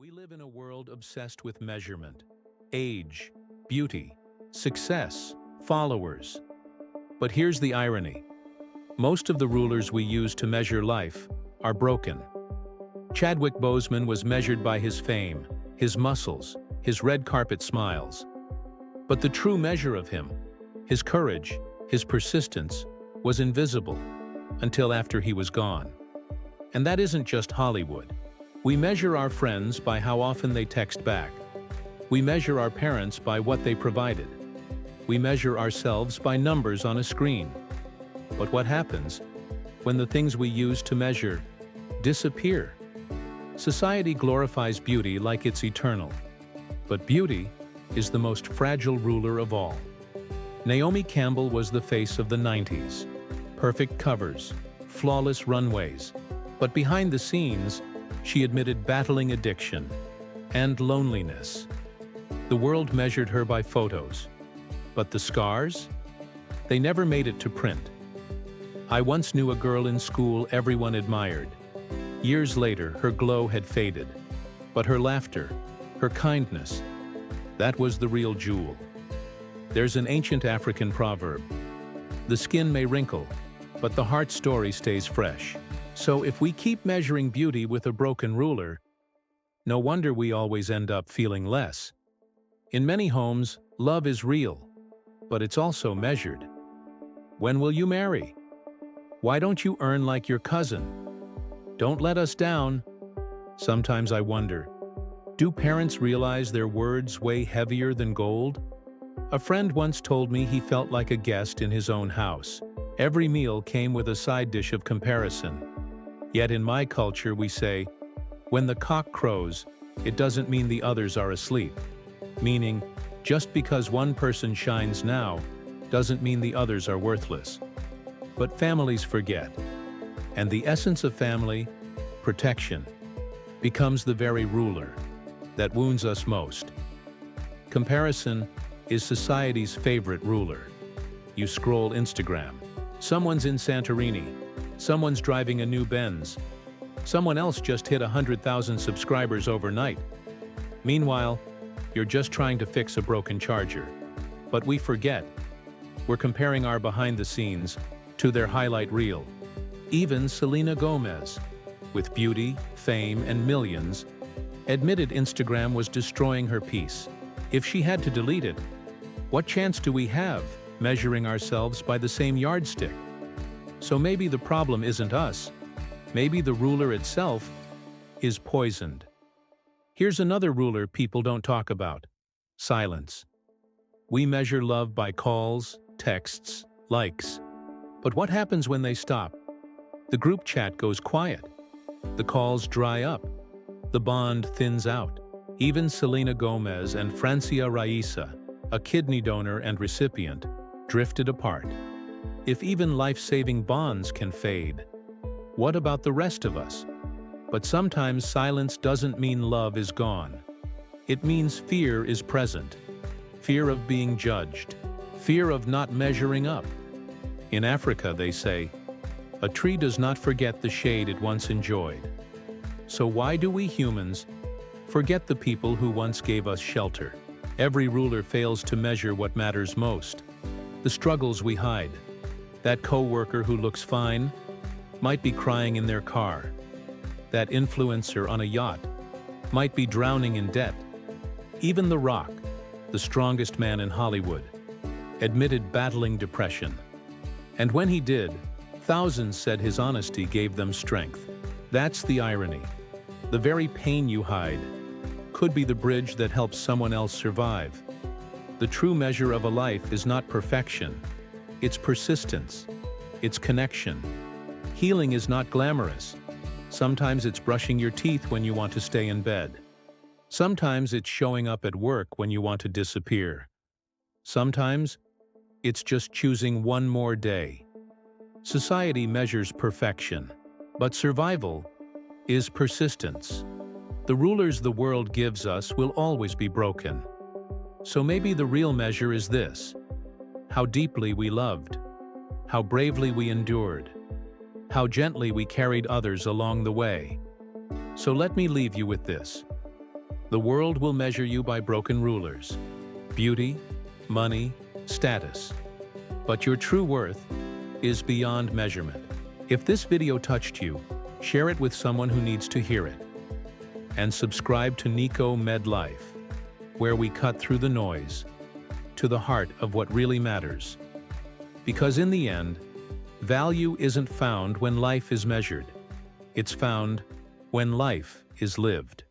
We live in a world obsessed with measurement, age, beauty, success, followers. But here's the irony. Most of the rulers we use to measure life are broken. Chadwick Boseman was measured by his fame, his muscles, his red carpet smiles. But the true measure of him, his courage, his persistence, was invisible until after he was gone. And that isn't just Hollywood. We measure our friends by how often they text back. We measure our parents by what they provided. We measure ourselves by numbers on a screen. But what happens when the things we use to measure disappear? Society glorifies beauty like it's eternal. But beauty is the most fragile ruler of all. Naomi Campbell was the face of the 90s. Perfect covers, flawless runways. But behind the scenes, she admitted battling addiction and loneliness. The world measured her by photos. But the scars? They never made it to print. I once knew a girl in school everyone admired. Years later, her glow had faded. But her laughter, her kindness, that was the real jewel. There's an ancient African proverb: the skin may wrinkle, but the heart story stays fresh. So if we keep measuring beauty with a broken ruler, no wonder we always end up feeling less. In many homes, love is real, but it's also measured. When will you marry? Why don't you earn like your cousin? Don't let us down. Sometimes I wonder, do parents realize their words weigh heavier than gold? A friend once told me he felt like a guest in his own house. Every meal came with a side dish of comparison. Yet in my culture we say, when the cock crows, it doesn't mean the others are asleep. Meaning, just because one person shines now, doesn't mean the others are worthless. But families forget. And the essence of family, protection, becomes the very ruler that wounds us most. Comparison is society's favorite ruler. You scroll Instagram. Someone's in Santorini. Someone's driving a new Benz. Someone else just hit 100,000 subscribers overnight. Meanwhile, you're just trying to fix a broken charger. But we forget. We're comparing our behind the scenes to their highlight reel. Even Selena Gomez, with beauty, fame, and millions, admitted Instagram was destroying her peace. If she had to delete it, what chance do we have measuring ourselves by the same yardstick? So maybe the problem isn't us. Maybe the ruler itself is poisoned. Here's another ruler people don't talk about: silence. We measure love by calls, texts, likes. But what happens when they stop? The group chat goes quiet. The calls dry up. The bond thins out. Even Selena Gomez and Francia Raisa, a kidney donor and recipient, drifted apart. If even life-saving bonds can fade, what about the rest of us? But sometimes silence doesn't mean love is gone. It means fear is present. Fear of being judged. Fear of not measuring up. In Africa, they say, a tree does not forget the shade it once enjoyed. So why do we humans forget the people who once gave us shelter? Every ruler fails to measure what matters most. The struggles we hide. That coworker who looks fine might be crying in their car. That influencer on a yacht might be drowning in debt. Even The Rock, the strongest man in Hollywood, admitted battling depression. And when he did, thousands said his honesty gave them strength. That's the irony. The very pain you hide could be the bridge that helps someone else survive. The true measure of a life is not perfection. It's persistence. It's connection. Healing is not glamorous. Sometimes it's brushing your teeth when you want to stay in bed. Sometimes it's showing up at work when you want to disappear. Sometimes it's just choosing one more day. Society measures perfection, but survival is persistence. The rulers the world gives us will always be broken. So maybe the real measure is this: how deeply we loved, how bravely we endured, how gently we carried others along the way. So let me leave you with this. The world will measure you by broken rulers: beauty, money, status. But your true worth is beyond measurement. If this video touched you, share it with someone who needs to hear it. And subscribe to Nico Med Life, where we cut through the noise to the heart of what really matters. Because in the end, value isn't found when life is measured. It's found when life is lived.